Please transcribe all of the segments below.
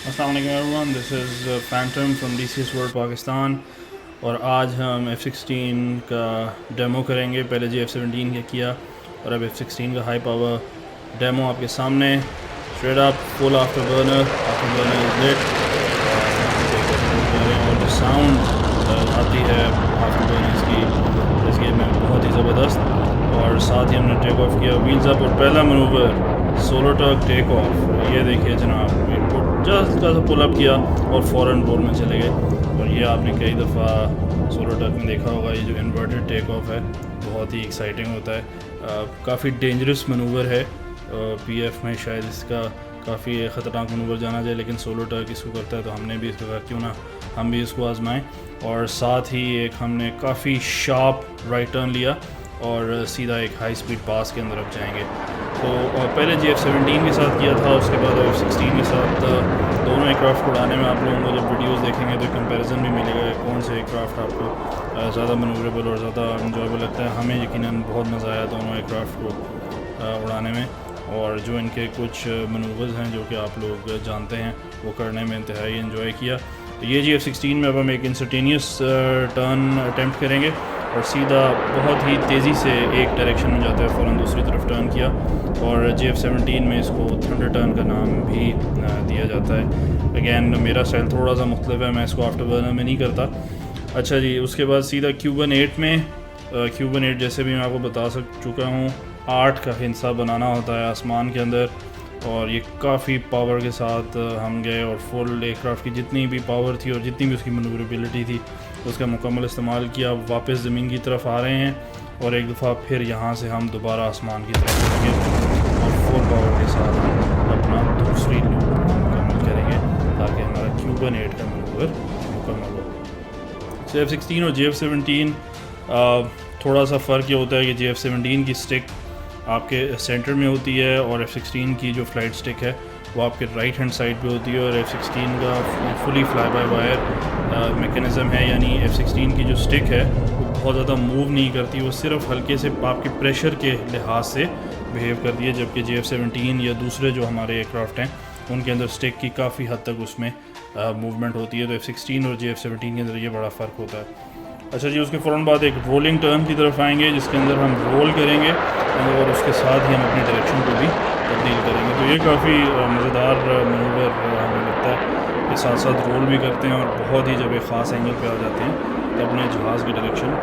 अस्सलाम वालेकुम everyone, this is Phantom from DCS world Pakistan. और आज हम F-16 का डेमो करेंगे। पहले जी F-17 का किया और अब F-16 का हाई पावर डेमो आपके सामने। Straight up full afterburner is lit. और जो साउंड आती है आफ्टर बर्नर की इस गेम में बहुत ही ज़बरदस्त। और साथ ही हमने टेक ऑफ किया, व्हील्स अप, और पहला manoeuvre SoloTurk take off. ये देखिए जनाब, जस्ट सा पुल अप किया और फ़ौरन रोल में चले गए। और ये आपने कई दफ़ा सोलो टर्क में देखा होगा, ये जो इन्वर्टेड टेक ऑफ है बहुत ही एक्साइटिंग होता है। काफ़ी डेंजरस मनूवर है। PF में शायद इसका काफ़ी ख़तरनाक मनूवर जाना जाए, लेकिन सोलो टर्क इसको करता है, तो हमने भी इसको कहा क्यों ना हम भी इसको आजमाएं। और साथ ही एक हमने काफ़ी शार्प राइट टर्न लिया और सीधा एक हाई स्पीड पास के अंदर अब जाएंगे। तो पहले जी F-17 के साथ किया था, उसके बाद F-16 के साथ। दोनों एयरक्राफ्ट उड़ाने में आप लोगों को जब वीडियोस देखेंगे तो कंपैरिजन भी मिलेगा कौन से एयरक्राफ्ट आपको ज़्यादा मनूवरेबल और ज़्यादा इंजॉयबल लगता है। हमें यकीनन बहुत मज़ा आया दोनों एयरक्राफ्ट को उड़ाने में। और जो इनके कुछ मनूवर्स हैं जो कि आप लोग जानते हैं, वो करने में इंतहाई इन्जॉय किया। तो ये जी F-16 में अब हम एक इंस्टेंटेनियस टर्न अटैम्प्ट करेंगे और सीधा बहुत ही तेज़ी से एक डायरेक्शन में जाते हुए फ़ौरन दूसरी तरफ टर्न किया। और जी F-17 में इसको थंडर टर्न का नाम भी दिया जाता है। अगेन मेरा स्टाइल थोड़ा सा मुख्तलिफ है, मैं इसको आफ्टर बर्नर में नहीं करता। अच्छा जी, उसके बाद सीधा Cuban 8 में। Cuban 8 जैसे भी मैं आपको बता चुका हूँ, 8 का हिस्सा बनाना होता है आसमान के अंदर। और ये काफ़ी पावर के साथ हम गए और फुल एयरक्राफ्ट की जितनी भी पावर थी और जितनी भी उसकी मनूवरेबिलिटी थी उसका मुकम्मल इस्तेमाल किया। वापस ज़मीन की तरफ आ रहे हैं और एक दफ़ा फिर यहाँ से हम दोबारा आसमान की तरफ जाएंगे और फुल पावर के साथ हम अपना दूसरी लूप मुकम्मल करेंगे ताकि हमारा Cuban 8 का मनूवर मुकम्मल हो। F-16 और जी F-17 थोड़ा सा फ़र्क ये होता है कि जी F-17 की स्टिक आपके सेंटर में होती है और F-16 की जो फ्लाइट स्टिक है वो आपके राइट हैंड साइड पे होती है। और F-16 का fully fly by wire mechanism है, यानी F-16 की जो स्टिक है वो बहुत ज़्यादा मूव नहीं करती, वो सिर्फ हल्के से आपके प्रेशर के लिहाज से बिहेव करती है। जबकि जी F-17 या दूसरे जो हमारे एयरक्राफ्ट हैं उनके अंदर स्टिक की काफ़ी हद तक उसमें मूवमेंट होती है। तो F-16 और जी F-17 के अंदर ये बड़ा फ़र्क होता है। अच्छा जी, उसके फ़ौरन बाद एक रोलिंग टर्न की तरफ आएंगे जिसके अंदर हम रोल करेंगे और उसके साथ ही हम अपनी डायरेक्शन को भी तब्दील करेंगे। तो ये काफ़ी मज़ेदार मनूवर हमें लगता है कि साथ साथ रोल भी करते हैं और बहुत ही जब एक ख़ास एंगल पे आ जाते हैं तो अपने जहाज़ की डायरेक्शन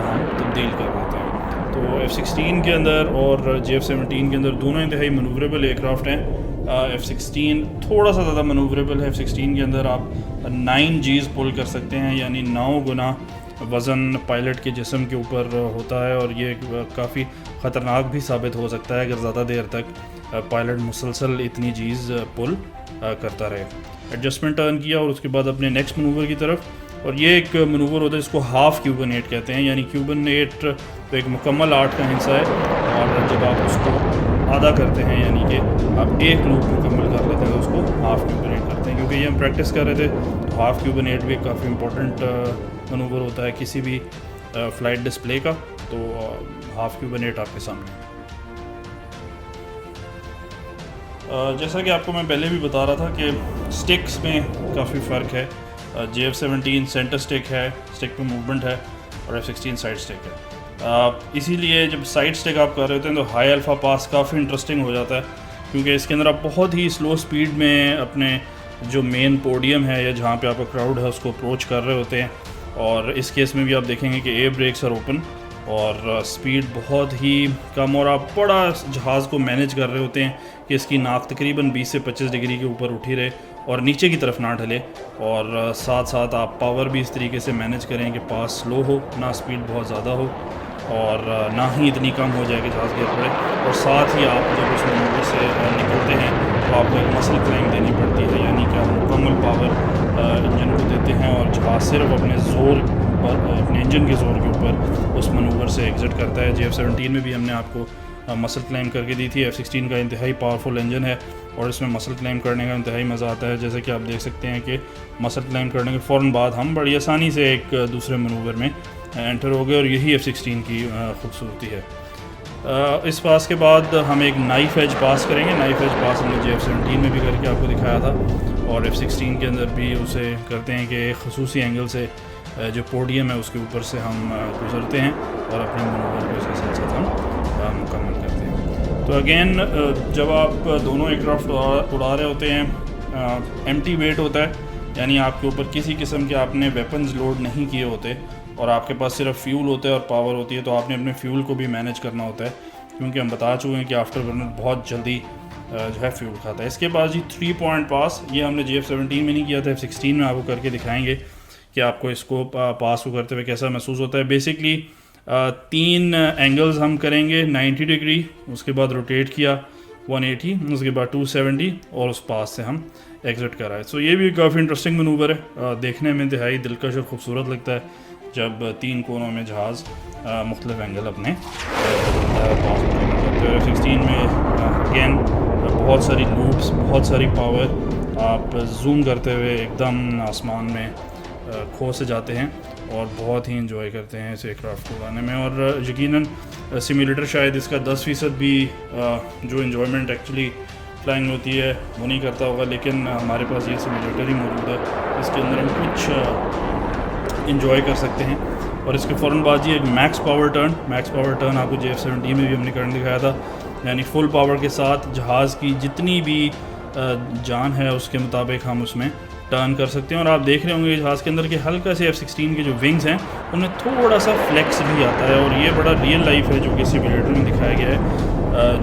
हम तब्दील कर देते हैं। तो F-16 के अंदर और जी F-17 के अंदर दोनों इंतहाई मनूवरेबल एयरक्राफ्ट हैं। F-16 थोड़ा सा ज़्यादा मनूवरेबल है। F-16 के अंदर आप 9 Gs पुल कर सकते हैं, यानी 9 गुना वज़न पायलट के जिस्म के ऊपर होता है। और ये काफ़ी ख़तरनाक भी साबित हो सकता है अगर ज़्यादा देर तक पायलट मुसलसल इतनी चीज़ पुल करता रहे। एडजस्टमेंट टर्न किया और उसके बाद अपने नेक्स्ट मनूवर की तरफ। और ये एक मनूवर होता है जिसको हाफ़ Cuban 8 कहते हैं, यानी Cuban 8 तो एक मुकम्मल 8 का हिस्सा है और जब आप उसको आधा करते हैं यानी कि आप एक लूप मुकम्मल कर लेते हैं तो उसको हाफ़ Cuban 8 करते हैं। क्योंकि ये हम प्रैक्टिस कर रहे थे तो हाफ़ Cuban 8 भी काफ़ी इंपॉर्टेंट मनूवर होता है किसी भी फ़्लाइट डिस्प्ले का। तो हाफ़ Cuban 8 आपके सामने। जैसा कि आपको मैं पहले भी बता रहा था कि स्टिक्स में काफ़ी फ़र्क है। जी F-17 सेंटर स्टिक है, स्टिक पे मूवमेंट है, और F-16 साइड स्टिक है। इसीलिए जब साइड स्टिक आप कर रहे होते हैं तो हाई अल्फ़ा पास काफ़ी इंटरेस्टिंग हो जाता है, क्योंकि इसके अंदर आप बहुत ही स्लो स्पीड में अपने जो मेन पोडियम है या जहाँ पे आपका क्राउड है उसको अप्रोच कर रहे होते हैं। और इस केस में भी आप देखेंगे कि एयर ब्रेक्स आर ओपन और स्पीड बहुत ही कम, और आप बड़ा जहाज़ को मैनेज कर रहे होते हैं कि इसकी नाक तकरीबन 20 से 25 डिग्री के ऊपर उठी रहे और नीचे की तरफ ना ढले। और साथ साथ आप पावर भी इस तरीके से मैनेज करें कि पास स्लो हो, ना स्पीड बहुत ज़्यादा हो और ना ही इतनी कम हो जाए कि जहाज़ गिर पड़े। और साथ ही आप जब उस मनूवर से निकलते हैं तो आपको एक मसल क्लाइंब देनी पड़ती है, यानी कि आप मुकम्मल पावर इंजन को देते हैं और जहाज़ सिर्फ अपने ज़ोर पर, अपने इंजन के ज़ोर के ऊपर उस मनूवर से एग्ज़िट करता है। जी F-17 में भी हमने आपको मसल क्लाइंब करके दी थी। F-16 का इंतहाई पावरफुल इंजन है और इसमें मसल क्लाइंब करने का इंतहाई मज़ा आता है। जैसे कि आप देख सकते हैं कि मसल क्लाइंब करने के फ़ौरन बाद हम बड़ी आसानी से एक दूसरे मनूवर में एंटर हो गए और यही F-16 की खूबसूरती है। इस पास के बाद हम एक नाइफ एज पास करेंगे। नाइफ एज पास हमने JF-17 में भी करके आपको दिखाया था, और F-16 के अंदर भी उसे करते हैं कि एक खसूसी एंगल से जो पोडियम है उसके ऊपर से हम गुजरते हैं और अपने मनोवर को इसके साथ साथ हम मुकम्मल करते हैं। तो अगेन जब आप दोनों एयरक्राफ्ट उड़ा रहे होते हैं, एम्प्टी वेट होता है, यानी आपके ऊपर किसी किस्म के आपने वेपन्स लोड नहीं किए होते और आपके पास सिर्फ फ्यूल होता है और पावर होती है, तो आपने अपने फ्यूल को भी मैनेज करना होता है, क्योंकि हम बता चुके हैं कि आफ्टर बर्नर बहुत जल्दी जो है फ्यूल खाता है। इसके बाद जी 3 पॉइंट पास, ये हमने JF-17 में नहीं किया था, F-16 में आपको करके दिखाएंगे कि आपको इसको पास को करते हुए कैसा महसूस होता है। बेसिकली 3 एंगल्स हम करेंगे 90 डिग्री, उसके बाद रोटेट किया 180, उसके बाद 270 और उस पास से हम एग्जिट कर रहे हैं। सो ये भी काफ़ी इंटरेस्टिंग मनूवर है, देखने में इंतहाई दिलकश और खूबसूरत लगता है जब 3 कोनों में जहाज़ मुख्तलिफ एंगल अपने पास करते हैं। F-16 में अगेन बहुत सारी लूप्स, बहुत सारी पावर, आप जूम करते हुए एकदम आसमान में खो से जाते हैं और बहुत ही इंजॉय करते हैं इस एयरक्राफ्ट को उड़ाने में। और यकीनन सिमुलेटर शायद इसका 10% भी जो इन्जॉयमेंट एक्चुअली फ्लाइंग होती है वो नहीं करता होगा, लेकिन हमारे पास ये सिमुलेटर ही मौजूद है, इसके अंदर हम कुछ इंजॉय कर सकते हैं। और इसके फ़ौरन बाद जी एक मैक्स पावर टर्न आपको JF-17 में भी हमने करने दिखाया था, यानी फुल पावर के साथ जहाज़ की जितनी भी जान है उसके मुताबिक हम उसमें टर्न कर सकते हैं। और आप देख रहे होंगे जहाज़ के अंदर के हल्का से F-16 के जो विंग्स हैं उनमें थोड़ा सा फ्लेक्स भी आता है, और ये बड़ा रियल लाइफ है जो कि सिमुलेटर में दिखाया गया है।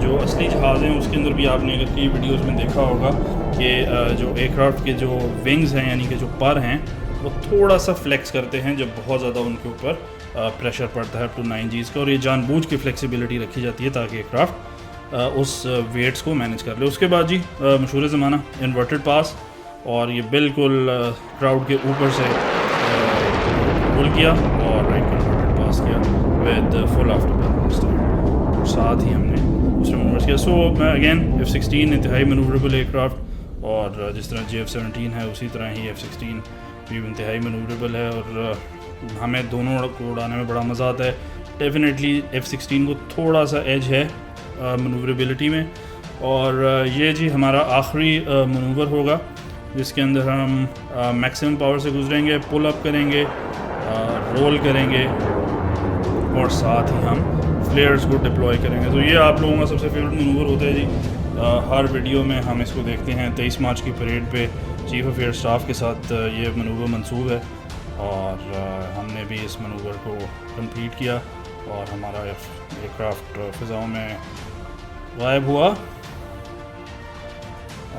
जो असली जहाज़ हैं उसके अंदर भी आपने अगर कई वीडियोस में देखा होगा कि जो एयरक्राफ्ट के जो विंग्स हैं यानी कि जो पर हैं वो थोड़ा सा फ्लेक्स करते हैं जब बहुत ज़्यादा उनके ऊपर प्रेशर पड़ता है 9 Gs का, और ये जानबूझ के फ्लेक्सिबिलिटी रखी जाती है ताकि एयरक्राफ्ट उस वेट्स को मैनेज कर ले। उसके बाद जी मशहूर ज़माना इन्वर्टेड पास, और ये बिल्कुल क्राउड के ऊपर से रोल किया और एक इन्वर्टेड पास किया विद फुल आफ्टर बर्नर, साथ ही हमने दूसरे मनूवर्स किया। सो अगेन F-16 इंतहाई मनूवरेबल एयरक्राफ्ट, और जिस तरह JF-17 है उसी तरह ही F-16 भी इंतहाई मनूवरेबल है, और हमें दोनों को उड़ाने में बड़ा मज़ा आता है। डेफिनेटली F-16 को थोड़ा सा एज है मनूवरेबिलिटी में, और ये जी हमारा आखिरी मनूवर होगा जिसके अंदर हम मैक्सिमम पावर से गुजरेंगे, पुल अप करेंगे, रोल करेंगे और साथ ही हम फ्लेयर्स को डिप्लॉय करेंगे। तो ये आप लोगों का सबसे फेवरेट मनूवर होता है जी, हर वीडियो में हम इसको देखते हैं। 23 मार्च की परेड पे चीफ ऑफ एयर स्टाफ के साथ ये मनूवर मंसूब है, और हमने भी इस मनूवर को कंप्लीट किया और हमारा एयरक्राफ्ट फ़िज़ाओं में गायब हुआ,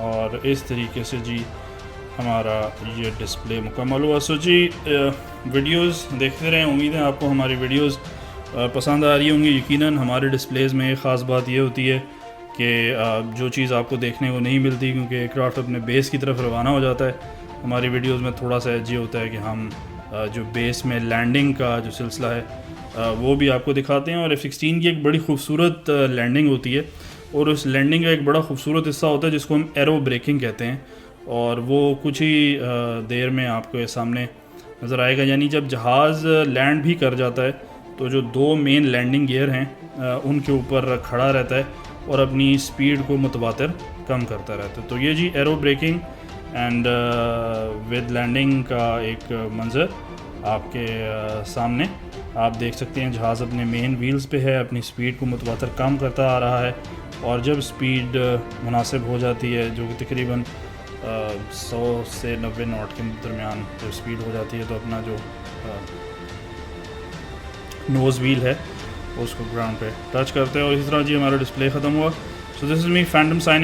और इस तरीके से जी हमारा ये डिस्प्ले मुकम्मल हुआ। सो जी वीडियोस देखते रहें, उम्मीद है आपको हमारी वीडियोस पसंद आ रही होंगी। यकीनन हमारे डिस्प्लेज़ में एक ख़ास बात ये होती है कि जो चीज़ आपको देखने को नहीं मिलती, क्योंकि एयरक्राफ्ट अपने बेस की तरफ रवाना हो जाता है, हमारी वीडियोस में थोड़ा सा ये होता है कि हम जो बेस में लैंडिंग का जो सिलसिला है वो भी आपको दिखाते हैं। और F-16 की एक बड़ी खूबसूरत लैंडिंग होती है, और उस लैंडिंग का एक बड़ा खूबसूरत हिस्सा होता है जिसको हम एरो ब्रेकिंग कहते हैं, और वो कुछ ही देर में आपको सामने नज़र आएगा। यानी जब जहाज़ लैंड भी कर जाता है तो जो 2 मेन लैंडिंग गियर हैं उनके ऊपर खड़ा रहता है और अपनी स्पीड को मुतवातिर कम करता रहता है। तो ये जी aero braking and with landing का एक मंज़र आपके सामने आप देख सकते हैं। जहाज़ अपने मेन व्हील्स पे है, अपनी स्पीड को मुतवातिर कम करता आ रहा है, और जब स्पीड मुनासिब हो जाती है जो कि तकरीबन 100 से 90 नॉट के दरमियान जब स्पीड हो जाती है, तो अपना जो नोज़ व्हील है उसको ग्राउंड पे टच करते हैं, और इसी तरह जी हमारा डिस्प्ले ख़त्म हुआ। So this is me Phantom signing.